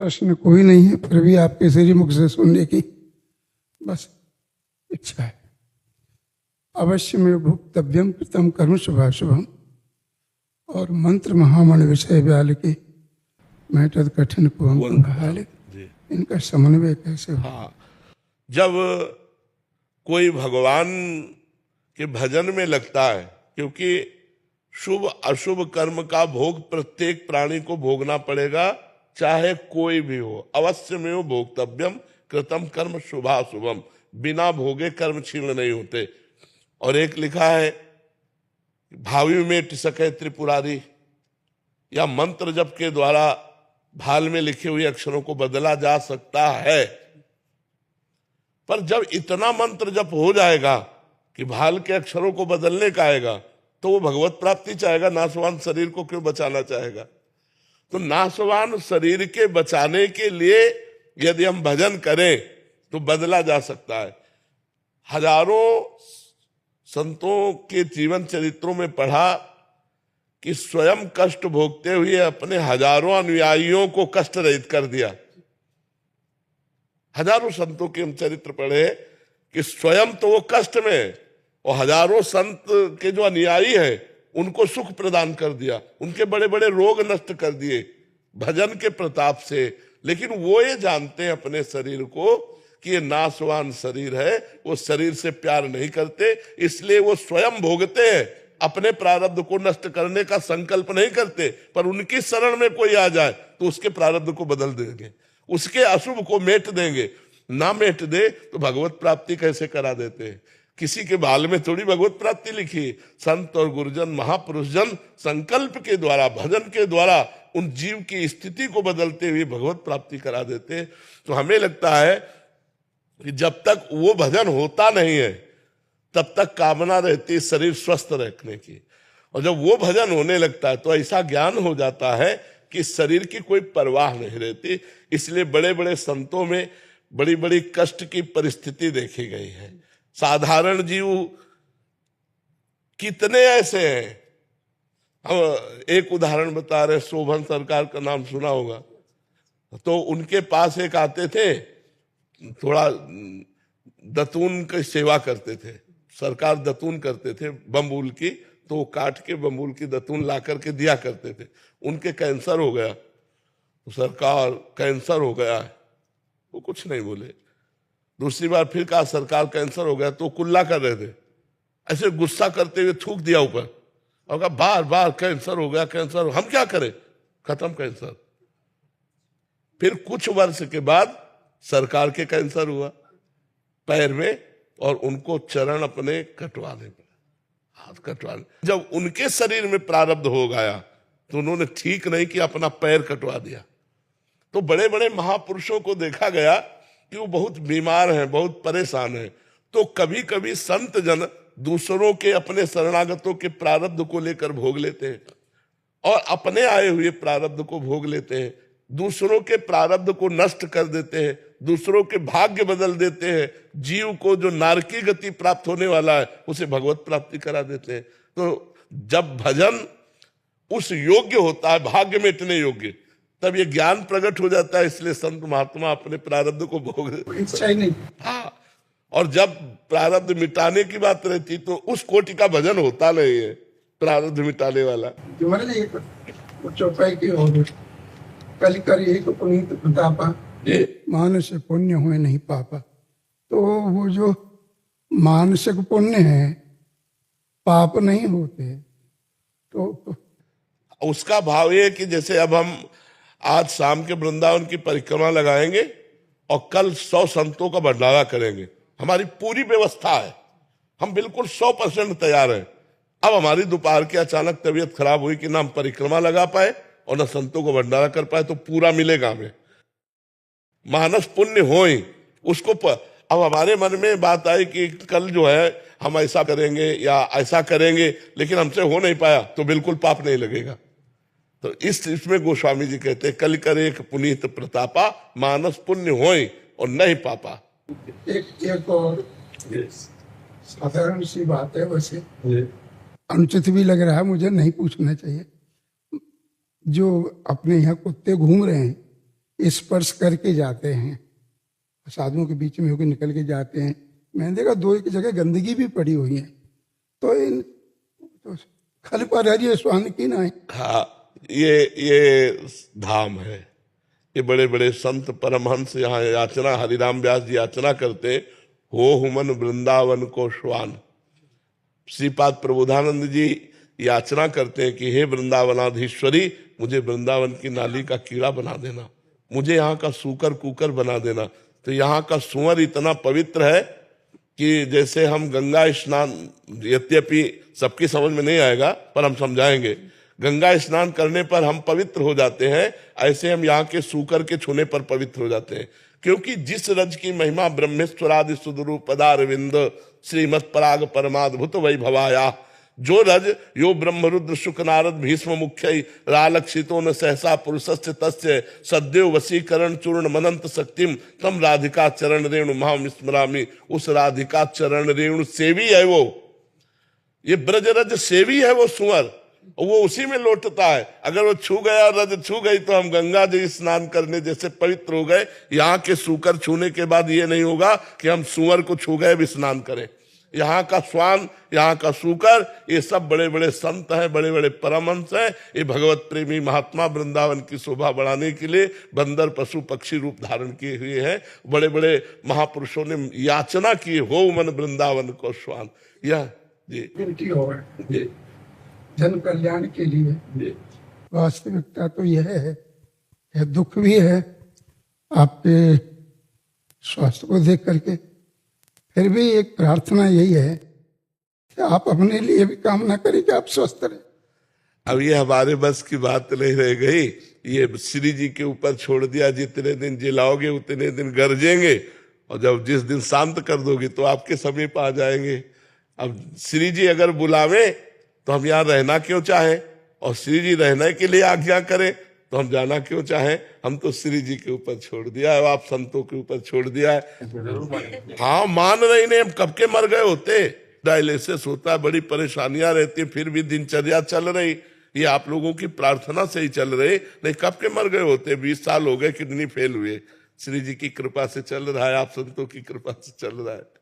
प्रश्न कोई नहीं है, फिर भी आपके श्री मुख से सुनने की बस इच्छा है। अवश्य में भुक्तव्यम कृतम कर्म शुभाशुभम और मंत्र महामण विषय व्याल की मैं तद कठिन कुंभ इनका समन्वय कैसे हो? हाँ, जब कोई भगवान के भजन में लगता है, क्योंकि शुभ अशुभ कर्म का भोग प्रत्येक प्राणी को भोगना पड़ेगा, चाहे कोई भी हो। अवश्य में वो भोक्तव्यम कृतम कर्म शुभाशुभम, बिना भोगे कर्म क्षीण नहीं होते। और एक लिखा है भावी में टिसके त्रिपुरारी, या मंत्र जप के द्वारा भाल में लिखे हुए अक्षरों को बदला जा सकता है। पर जब इतना मंत्र जप हो जाएगा कि भाल के अक्षरों को बदलने का आएगा, तो वो भगवत प्राप्ति चाहेगा, नाशवान शरीर को क्यों बचाना चाहेगा? तो नाशवान शरीर के बचाने के लिए यदि हम भजन करें तो बदला जा सकता है। हजारों संतों के जीवन चरित्रों में पढ़ा कि स्वयं कष्ट भोगते हुए अपने हजारों अनुयायियों को कष्ट रहित कर दिया। हजारों संतों के हम चरित्र पढ़े कि स्वयं तो वो कष्ट में, और हजारों संत के जो अनुयायी हैं उनको सुख प्रदान कर दिया, उनके बड़े बड़े रोग नष्ट कर दिए भजन के प्रताप से। लेकिन वो ये जानते हैं अपने शरीर को कि ये नाशवान शरीर है, वो शरीर से प्यार नहीं करते, इसलिए वो स्वयं भोगते हैं, अपने प्रारब्ध को नष्ट करने का संकल्प नहीं करते। पर उनकी शरण में कोई आ जाए तो उसके प्रारब्ध को बदल देंगे, उसके अशुभ को मेट देंगे। ना मेट दे तो भगवत प्राप्ति कैसे करा देते हैं? किसी के बाल में थोड़ी भगवत प्राप्ति लिखी। संत और गुरुजन महापुरुष जन संकल्प के द्वारा, भजन के द्वारा उन जीव की स्थिति को बदलते हुए भगवत प्राप्ति करा देते हैं। तो हमें लगता है कि जब तक वो भजन होता नहीं है तब तक कामना रहती है शरीर स्वस्थ रखने की, और जब वो भजन होने लगता है तो ऐसा ज्ञान हो जाता है कि शरीर की कोई परवाह नहीं रहती। इसलिए बड़े बड़े संतों में बड़ी बड़ी कष्ट की परिस्थिति देखी गई है। साधारण जीव कितने ऐसे हैं। हम एक उदाहरण बता रहे, शोभन सरकार का नाम सुना होगा। तो उनके पास एक आते थे, थोड़ा दतून की सेवा करते थे, सरकार दतून करते थे बम्बूल की, तो वो काट के बम्बूल की दतून ला करके दिया करते थे। उनके कैंसर हो गया, तो सरकार कैंसर हो गया है, वो कुछ नहीं बोले। दूसरी बार फिर कहा सरकार कैंसर हो गया, तो कुल्ला कर रहे थे, ऐसे गुस्सा करते हुए थूक दिया ऊपर और कहा बार बार कैंसर हो गया, कैंसर, हम क्या करें, खत्म कैंसर। फिर कुछ वर्ष के बाद सरकार के कैंसर हुआ पैर में, और उनको चरण अपने कटवाने पड़े, हाथ कटवाने। जब उनके शरीर में प्रारब्ध हो गया तो उन्होंने ठीक नहीं किया, अपना पैर कटवा दिया। तो बड़े बड़े महापुरुषों को देखा गया कि वो बहुत बीमार हैं, बहुत परेशान हैं। तो कभी कभी संत जन दूसरों के, अपने शरणागतों के प्रारब्ध को लेकर भोग लेते हैं और अपने आए हुए प्रारब्ध को भोग लेते हैं, दूसरों के प्रारब्ध को नष्ट कर देते हैं, दूसरों के भाग्य बदल देते हैं। जीव को जो नारकी गति प्राप्त होने वाला है उसे भगवत प्राप्ति करा देते हैं। तो जब भजन उस योग्य होता है, भाग्य मेटने योग्य, तब ये ज्ञान प्रकट हो जाता है। इसलिए संत महात्मा अपने प्रारब्ध को भोग इच्छा ही नहीं। हाँ, और जब प्रारब्ध मिटाने की बात रहती तो उस कोटि का भजन होता नहीं है, प्रारब्ध मिटाने वाला। चौपाई की हो कल कर एक पुनीत प्रतापा, मानस पुण्य हुए नहीं पापा। तो वो जो मानसिक पुण्य है, पाप नहीं होते। तो उसका भाव ये कि जैसे अब हम आज शाम के वृंदावन की परिक्रमा लगाएंगे और कल 100 संतों का भंडारा करेंगे, हमारी पूरी व्यवस्था है, हम बिल्कुल 100% तैयार हैं। अब हमारी दोपहर की अचानक तबीयत खराब हुई कि ना हम परिक्रमा लगा पाए और ना संतों को भंडारा कर पाए, तो पूरा मिलेगा हमें। मानस पुण्य हो ही उसको अब हमारे मन में बात आई कि कल जो है हम ऐसा करेंगे या ऐसा करेंगे, लेकिन हमसे हो नहीं पाया, तो बिल्कुल पाप नहीं लगेगा। तो इसमें गोस्वामी जी कहते हैं कल कर एक पुनीत प्रतापा, मानस पुण्य होय और नहीं पापा। एक और साधारण सी बात है, वैसे अनुचित भी लग रहा है, मुझे नहीं पूछना चाहिए। जो अपने यहाँ कुत्ते घूम रहे हैं, स्पर्श करके जाते हैं, साधुओं के बीच में होकर निकल के जाते हैं। मैंने देखा दो एक जगह गंदगी भी पड़ी हुई है, तो इन तो खल पर हरिये स्वान की ना है। हाँ, ये धाम है। ये बड़े बड़े संत परमहंस यहाँ याचना, हरिराम व्यास जी याचना करते, हो हुमन वृंदावन को श्वान। श्रीपाद प्रबोधानंद जी याचना करते हैं कि हे वृंदावनाधीश्वरी, मुझे वृंदावन की नाली का कीड़ा बना देना, मुझे यहाँ का सूकर कुकर बना देना। तो यहाँ का सुअर इतना पवित्र है कि जैसे हम गंगा स्नान, यद्यपि सबकी समझ में नहीं आएगा पर हम समझाएंगे, गंगा स्नान करने पर हम पवित्र हो जाते हैं, ऐसे हम यहाँ के सूकर के छूने पर पवित्र हो जाते हैं। क्योंकि जिस रज की महिमा ब्रह्मेश्वरादि सुदरूप पदारविंद श्रीमत् पराग परमाद्भुत वैभवाया, जो रज यो ब्रह्मरुद्र शुक नारद भीष्म मुख्य रालक्षितो न सहसा पुरुषस्य तस्य सद्यो वशीकरण चूर्ण मनंत शक्तिम तम राधिका चरण रेणु महाम स्मरामि। उस राधिका चरण रेणु सेवी है वो, ये ब्रज रज सेवी है वो सुअर, वो उसी में लौटता है। अगर वो छू गया, रज छू गई, तो हम गंगा जी स्नान करने जैसे पवित्र हो गए। यहाँ के सूकर छूने के बाद ये नहीं होगा कि हम सुअर को छू गए भी स्नान करें। यहाँ का स्वान, यहाँ का सूकर, ये सब बड़े बड़े संत हैं, बड़े बड़े परमहंस हैं। ये भगवत प्रेमी महात्मा वृंदावन की शोभा बढ़ाने के लिए बंदर पशु पक्षी रूप धारण किए हुए हैं। बड़े बड़े महापुरुषों ने याचना की, हो मन वृंदावन को स्वान। यह जी जन कल्याण के लिए वास्तविकता तो यह है, यह दुख भी है आपके स्वास्थ्य को देख करके। फिर भी एक प्रार्थना यही है कि आप अपने लिए भी कामना करें कि आप स्वस्थ रहें। अब ये हमारे बस की बात नहीं रह गई, ये श्री जी के ऊपर छोड़ दिया। जितने दिन जिलाओगे उतने दिन गरजेंगे, और जब जिस दिन शांत कर दोगे तो आपके समीप आ जाएंगे। अब श्री जी अगर बुलावे तो हम यहाँ रहना क्यों चाहें, और श्री जी रहने के लिए आज्ञा करें तो हम जाना क्यों चाहें। हम तो श्री जी के ऊपर छोड़ दिया है, आप संतों के ऊपर छोड़ दिया है। हाँ, मान रही नहीं, हम कब के मर गए होते। डायलिसिस होता है, बड़ी परेशानियां रहती, फिर भी दिनचर्या चल रही। ये आप लोगों की प्रार्थना से ही चल रही, नहीं कब के मर गए होते। 20 साल हो गए, किडनी फेल हुए। श्री जी की कृपा से चल रहा है, आप संतों की कृपा से चल रहा है।